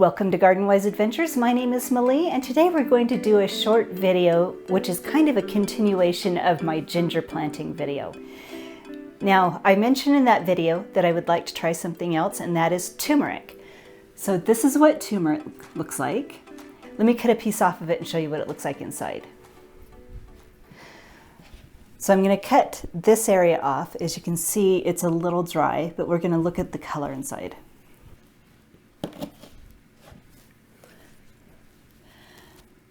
Welcome to Garden Wise Adventures. My name is Malie, and today we're going to do a short video which is kind of a continuation of my ginger planting video. Now, I mentioned in that video that I would like to try something else, and that is turmeric. So this is what turmeric looks like. Let me cut a piece off of it and show you what it looks like inside. So I'm going to cut this area off. As you can see, it's a little dry, but we're going to look at the color inside.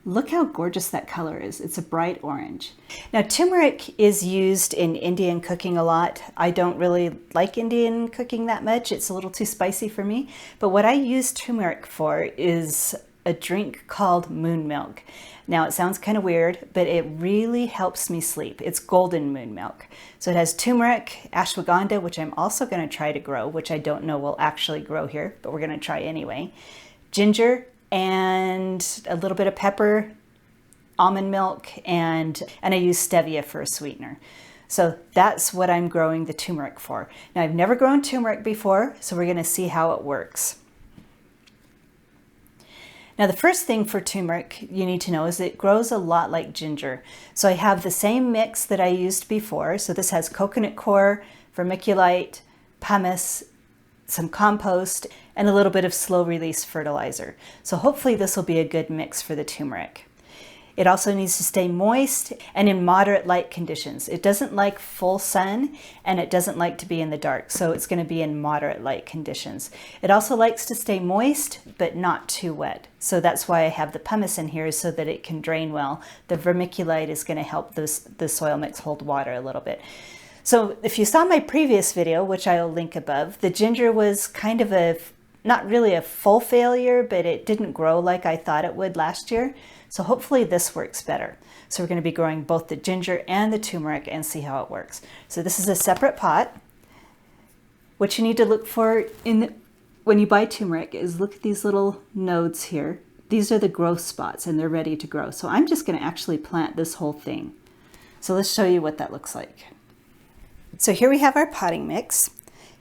Look how gorgeous that color is. It's a bright orange. Now, turmeric is used in Indian cooking a lot. I don't really like Indian cooking that much. It's a little too spicy for me. But what I use turmeric for is a drink called moon milk. Now, it sounds kind of weird, but it really helps me sleep. It's golden moon milk. So it has turmeric, ashwagandha, which I'm also going to try to grow, which I don't know will actually grow here, but we're going to try anyway. Ginger, and a little bit of pepper, almond milk, and I use stevia for a sweetener. So that's what I'm growing the turmeric for. Now, I've never grown turmeric before, so we're going to see how it works. Now, the first thing for turmeric you need to know is it grows a lot like ginger. So I have the same mix that I used before. So this has coconut coir, vermiculite, pumice, some compost, and a little bit of slow release fertilizer. So hopefully this will be a good mix for the turmeric. It also needs to stay moist and in moderate light conditions. It doesn't like full sun, and it doesn't like to be in the dark, so it's going to be in moderate light conditions. It also likes to stay moist, but not too wet. So that's why I have the pumice in here, so that it can drain well. The vermiculite is going to help the soil mix hold water a little bit. So if you saw my previous video, which I'll link above, the ginger was kind of not really a full failure, but it didn't grow like I thought it would last year. So hopefully this works better. So we're going to be growing both the ginger and the turmeric and see how it works. So this is a separate pot. What you need to look for when you buy turmeric is look at these little nodes here. These are the growth spots, and they're ready to grow. So I'm just going to actually plant this whole thing. So let's show you what that looks like. So here we have our potting mix,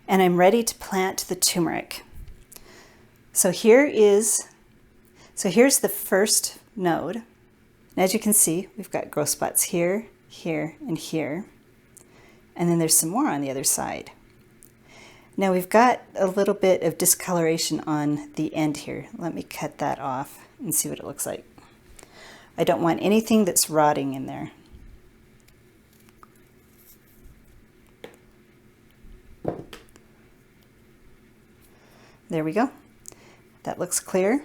and I'm ready to plant the turmeric. So here's the first node. And as you can see, we've got growth spots here, here, and here. And then there's some more on the other side. Now we've got a little bit of discoloration on the end here. Let me cut that off and see what it looks like. I don't want anything that's rotting in there. There we go. That looks clear.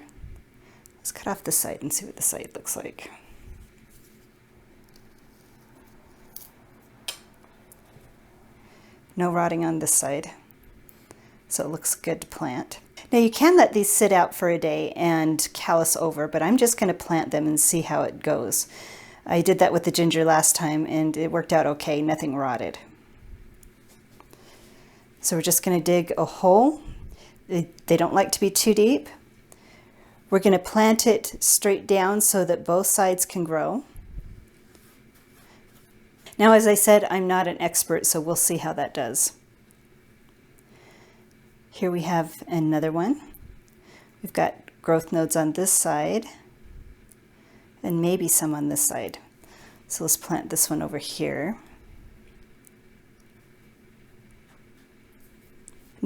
Let's cut off this side and see what the side looks like. No rotting on this side, so it looks good to plant. Now you can let these sit out for a day and callus over, but I'm just going to plant them and see how it goes. I did that with the ginger last time and it worked out okay, nothing rotted. So we're just going to dig a hole. They don't like to be too deep. We're going to plant it straight down so that both sides can grow. Now, as I said, I'm not an expert, so we'll see how that does. Here we have another one. We've got growth nodes on this side and maybe some on this side. So let's plant this one over here.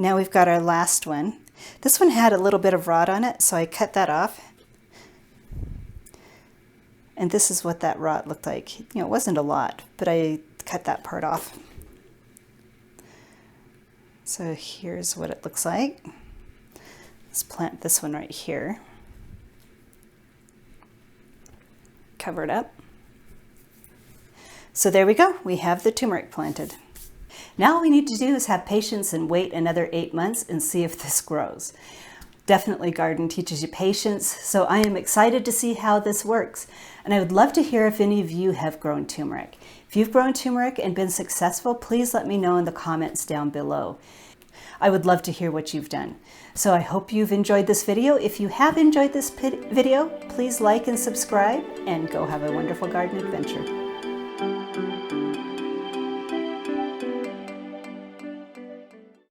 Now we've got our last one. This one had a little bit of rot on it, so I cut that off. And this is what that rot looked like. You know, it wasn't a lot, but I cut that part off. So here's what it looks like. Let's plant this one right here. Cover it up. So there we go. We have the turmeric planted. Now all we need to do is have patience and wait another 8 months and see if this grows. Definitely garden teaches you patience, so I am excited to see how this works. And I would love to hear if any of you have grown turmeric. If you've grown turmeric and been successful, please let me know in the comments down below. I would love to hear what you've done. So I hope you've enjoyed this video. If you have enjoyed this video, please like and subscribe, and go have a wonderful garden adventure.